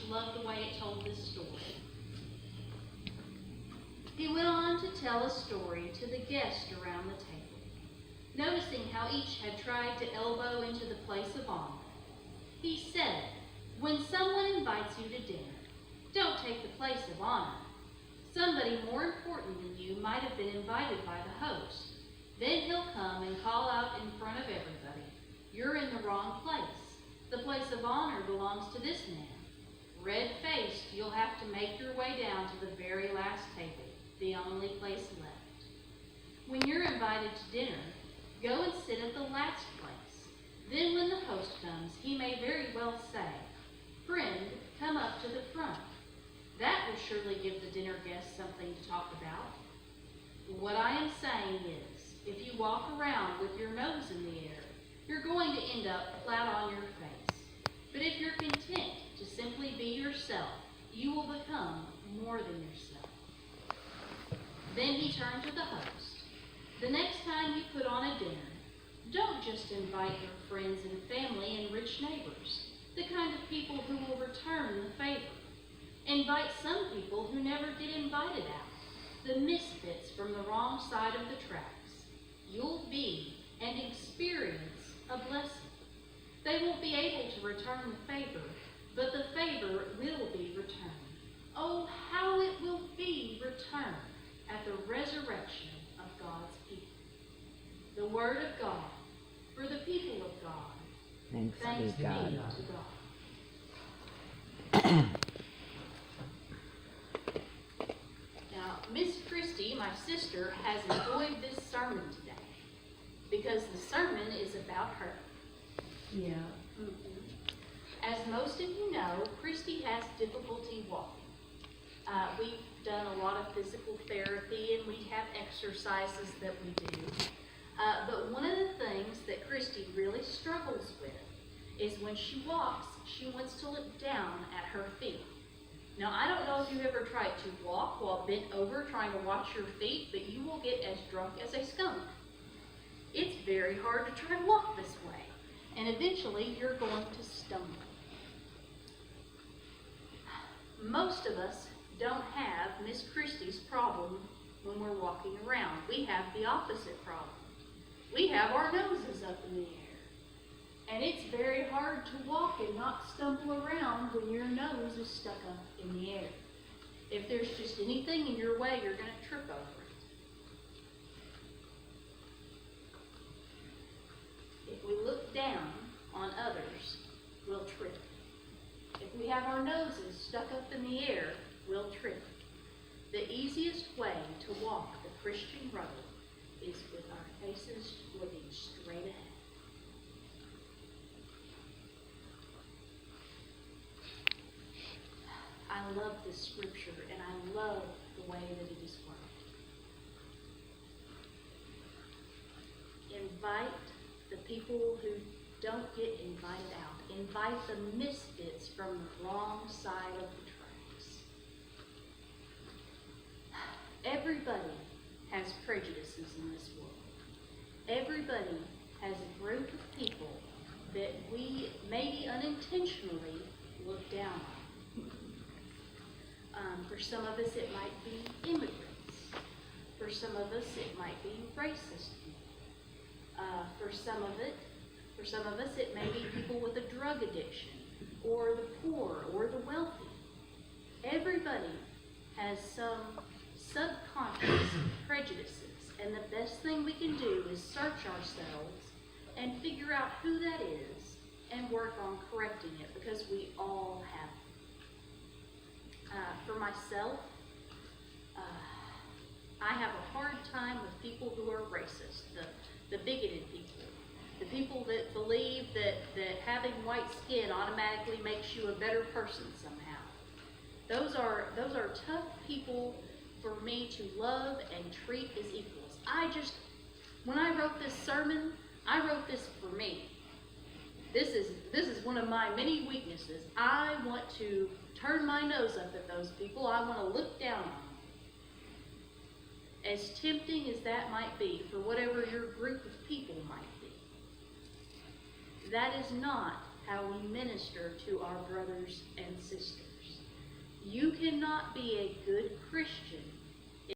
loved the way it told this story. He went on to tell a story to the guests around the table, noticing how each had tried to elbow into the place of honor. He said, when someone invites you to dinner, don't take the place of honor. Somebody more important than you might have been invited by the host. Then he'll come and call out in front of everybody, you're in the wrong place. The place of honor belongs to this man. Red-faced, you'll have to make your way down to the very last table, the only place left. When you're invited to dinner, go and sit at the last place. Then when the host comes, he may very well say, friend, come up to the front. That will surely give the dinner guests something to talk about. What I am saying is, if you walk around with your nose in the air, you're going to end up flat on your face. But if you're content to simply be yourself, you will become more than yourself. Then he turned to the host. The next time you put on a dinner, don't just invite your friends and family and rich neighbors, the kind of people who will return the favor. Invite some people who never get invited out, the misfits from the wrong side of the tracks. You'll be and experience a blessing. They won't be able to return the favor, but the favor will be returned. Oh, how it will be returned at the resurrection of God's people. The word of God for the people of God. Thanks be to God. Now, Miss Christie, my sister, has enjoyed this sermon today because the sermon is about her. Yeah. As most of you know, Christy has difficulty walking. We've done a lot of physical therapy and we have exercises that we do. But one of the things that Christy really struggles with is when she walks, she wants to look down at her feet. Now, I don't know if you've ever tried to walk while bent over trying to watch your feet, but you will get as drunk as a skunk. It's very hard to try to walk this way, and eventually you're going to stumble. Most of us don't have Miss Christie's problem when we're walking around. We have the opposite problem. We have our noses up in the air. And it's very hard to walk and not stumble around when your nose is stuck up in the air. If there's just anything in your way, you're going to trip over it. If we look down on others, we'll trip. If we have our noses stuck up in the air, we'll trip. The easiest way to walk the Christian road is with our faces looking straight ahead. I love this scripture, and I love the way that it is worded. Invite the people who don't get invited out. Invite the misfits from the wrong side of the tracks. Everybody has prejudices in this world. Everybody has a group of people that we maybe unintentionally look down on. For some of us, it might be immigrants. For some of us, it might be racist people. For some of us, it may be people with a drug addiction, or the poor, or the wealthy. Everybody has some subconscious prejudices, and the best thing we can do is search ourselves and figure out who that is and work on correcting it, because we all have it. For myself, I have a hard time with people who are racist, the bigoted people, the people that believe that having white skin automatically makes you a better person somehow. Those are tough people for me to love and treat as equals. When I wrote this sermon, I wrote this for me. This is one of my many weaknesses. I want to turn my nose up at those people. I want to look down on them. As tempting as that might be for whatever your group of people might be, that is not how we minister to our brothers and sisters. cannot be a good Christian